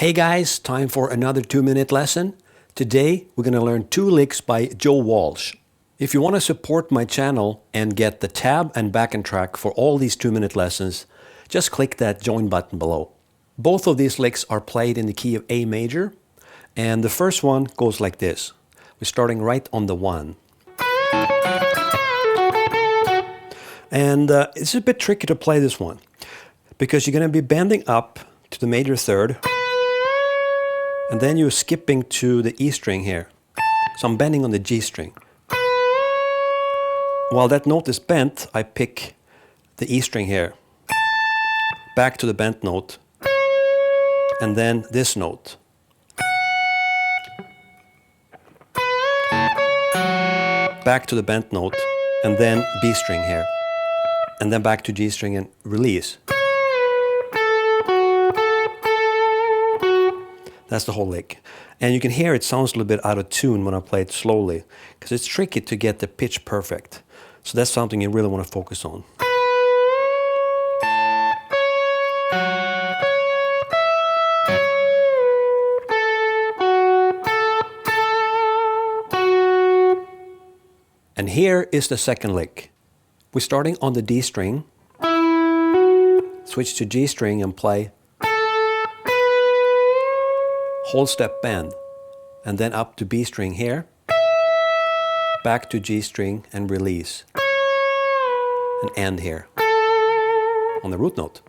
Hey guys, time for another 2-minute lesson. Today we're going to learn 2 licks by Joe Walsh. If you want to support my channel and get the tab and backing track for all these 2-minute lessons, just click that join button below. Both of these licks are played in the key of A major, and the first one goes like this. We're starting right on the 1. And it's a bit tricky to play this one because you're going to be bending up to the major third, and then you're skipping to the E string here. So I'm bending on the G string. While that note is bent, I pick the E string here, back to the bent note, and then this note. Back to the bent note, and then B string here, and then back to G string and release. That's the whole lick. And you can hear it sounds a little bit out of tune when I play it slowly, because it's tricky to get the pitch perfect. So that's something you really want to focus on. And here is the second lick. We're starting on the D string, switch to G string and play whole step bend, and then up to B string here, back to G string and release, and end here on the root note.